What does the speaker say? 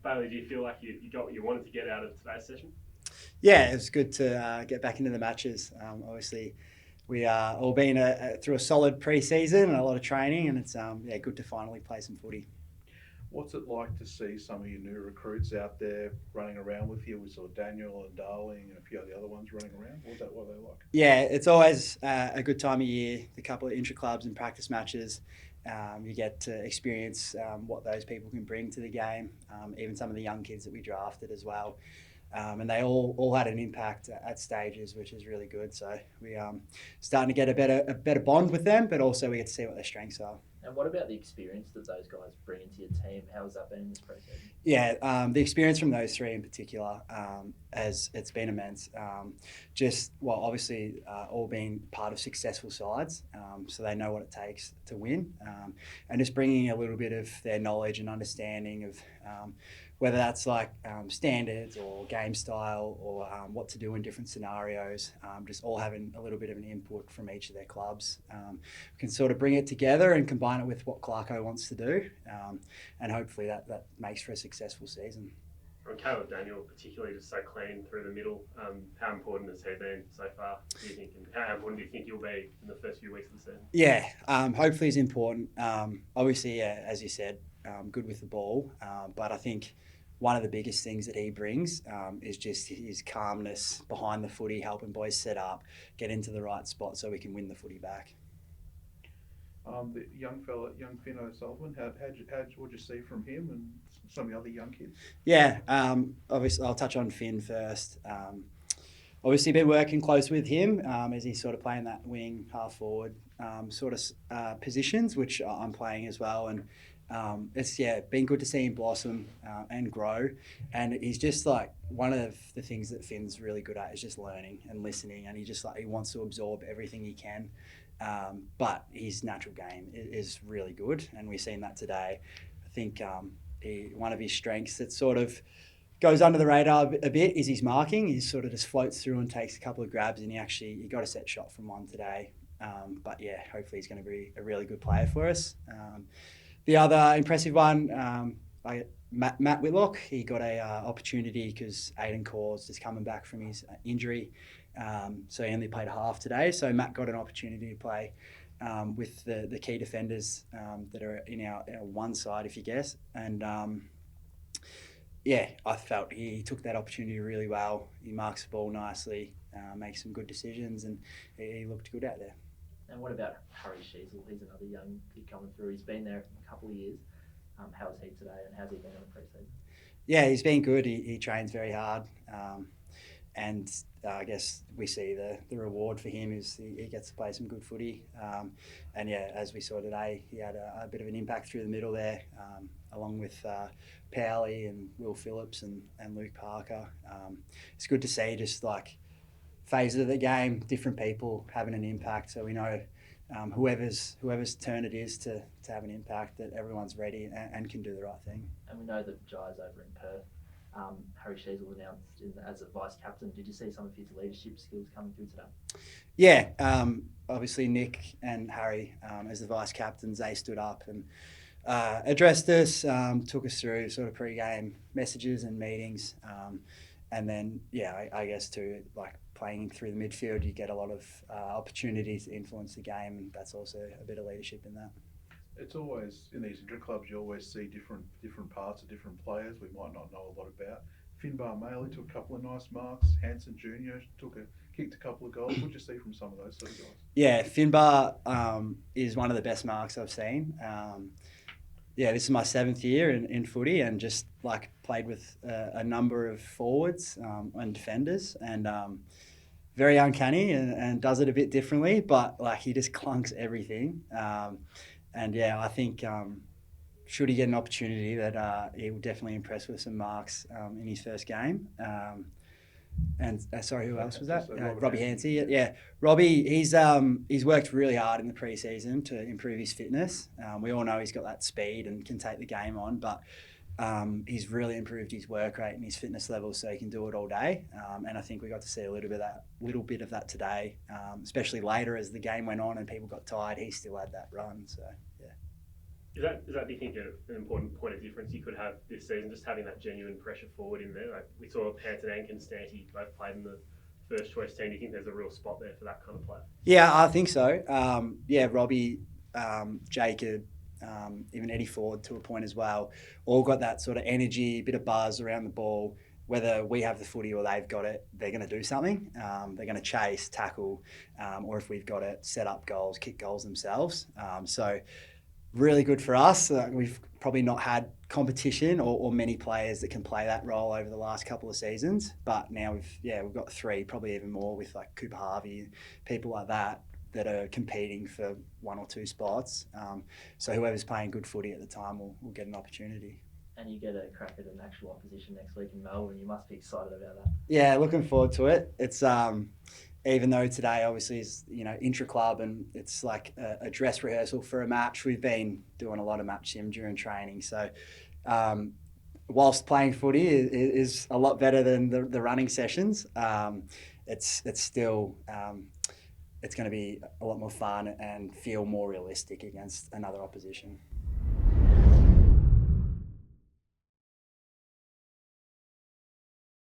Bailey, do you feel like you got what you wanted to get out of today's session? Yeah, it was good to get back into the matches. Obviously, we are all been through a solid pre-season and a lot of training, and it's good to finally play some footy. What's it like to see some of your new recruits out there running around with you? We saw Daniel and Darling and a few of the other ones running around. What are they like? Yeah, it's always a good time of year. The couple of intra-clubs and practice matches, you get to experience what those people can bring to the game. Even some of the young kids that we drafted as well. And they all had an impact at stages, which is really good. So we starting to get a better bond with them, but also we get to see what their strengths are. And what about the experience that those guys bring into your team? How has that been in this pre-season? Yeah, the experience from those three in particular, as it's been immense. Obviously, all being part of successful sides, so they know what it takes to win, and just bringing a little bit of their knowledge and understanding of whether that's like standards or game style or what to do in different scenarios, just all having a little bit of an input from each of their clubs. We can sort of bring it together and combine it with what Clarko wants to do, and hopefully that makes for a successful season. From Caleb Daniel, particularly just so clean through the middle, how important has he been so far, do you think? And how important do you think he'll be in the first few weeks of the season? Yeah, hopefully he's important. Obviously, yeah, as you said, good with the ball, but I think one of the biggest things that he brings is just his calmness behind the footy, helping boys set up, get into the right spot so we can win the footy back. The young Finn O'Sullivan, what'd you see from him and some of the other young kids? Yeah, obviously I'll touch on Finn first. Obviously been working close with him as he's sort of playing that wing, half forward positions, which I'm playing as well. And it's been good to see him blossom and grow. And he's just like one of the things that Finn's really good at is just learning and listening. And he wants to absorb everything he can. But his natural game is really good, and we've seen that today. I think one of his strengths that sort of goes under the radar a bit is his marking. He sort of just floats through and takes a couple of grabs, and he got a set shot from one today. But yeah, hopefully he's going to be a really good player for us. The other impressive one, Matt Whitlock, he got a opportunity because Aiden Caw's just coming back from his injury. So he only played a half today. So Matt got an opportunity to play with the key defenders that are in our one side, if you guess. And I felt he took that opportunity really well. He marks the ball nicely, makes some good decisions, and he looked good out there. And what about Harry Sheasel? He's another young kid coming through. He's been there a couple of years. How was he today, and how's he been in the pre-season? Yeah, he's been good. He trains very hard. And I guess we see the reward for him is he gets to play some good footy. And yeah, as we saw today, he had a bit of an impact through the middle there, along with Powley and Will Phillips and Luke Parker. It's good to see just like phases of the game, different people having an impact. So we know whoever's turn it is to have an impact, that everyone's ready and can do the right thing. And we know that Jai's over in Perth. Harry Sheasel announced as a vice captain. Did you see some of his leadership skills coming through today? Yeah, obviously Nick and Harry as the vice captains, they stood up and addressed us, took us through sort of pre-game messages and meetings. And then, I guess too, like playing through the midfield, you get a lot of opportunities to influence the game, and that's also a bit of leadership in that. It's always, in these inter-clubs, you always see different parts of different players we might not know a lot about. Finbar Maley took a couple of nice marks. Hanson Jr. kicked a couple of goals. What did you see from some of those sort of guys? Yeah, Finbar is one of the best marks I've seen. This is my 7th year in footy, and just like played with a number of forwards and defenders, and very uncanny and does it a bit differently, but like he just clunks everything. I think should he get an opportunity, that he will definitely impress with some marks in his first game. Sorry, who else was that? Robbie Hansey. Yeah, Robbie. He's worked really hard in the pre-season to improve his fitness. We all know he's got that speed and can take the game on, but he's really improved his work rate and his fitness levels, so he can do it all day. And I think we got to see a little bit of that today, especially later as the game went on and people got tired. He still had that run. So yeah. Is that do you think an important point of difference you could have this season, just having that genuine pressure forward in there? Like we saw Panton and Constanti both played in the first choice team. Do you think there's a real spot there for that kind of player? Yeah, I think so. Robbie, Jacob, even Eddie Ford to a point as well, all got that sort of energy, bit of buzz around the ball. Whether we have the footy or they've got it, they're going to do something. They're going to chase, tackle, or if we've got it, set up goals, kick goals themselves. So really good for us. We've probably not had competition or many players that can play that role over the last couple of seasons, but now we've got three, probably even more with like Cooper Harvey, people like that are competing for one or two spots. So whoever's playing good footy at the time will get an opportunity. And you get a crack at an actual opposition next week in Melbourne. You must be excited about that. Yeah, looking forward to it. It's even though today obviously is intra-club and it's like a dress rehearsal for a match. We've been doing a lot of match sim during training, so whilst playing footy is a lot better than the running sessions, it's still it's going to be a lot more fun and feel more realistic against another opposition.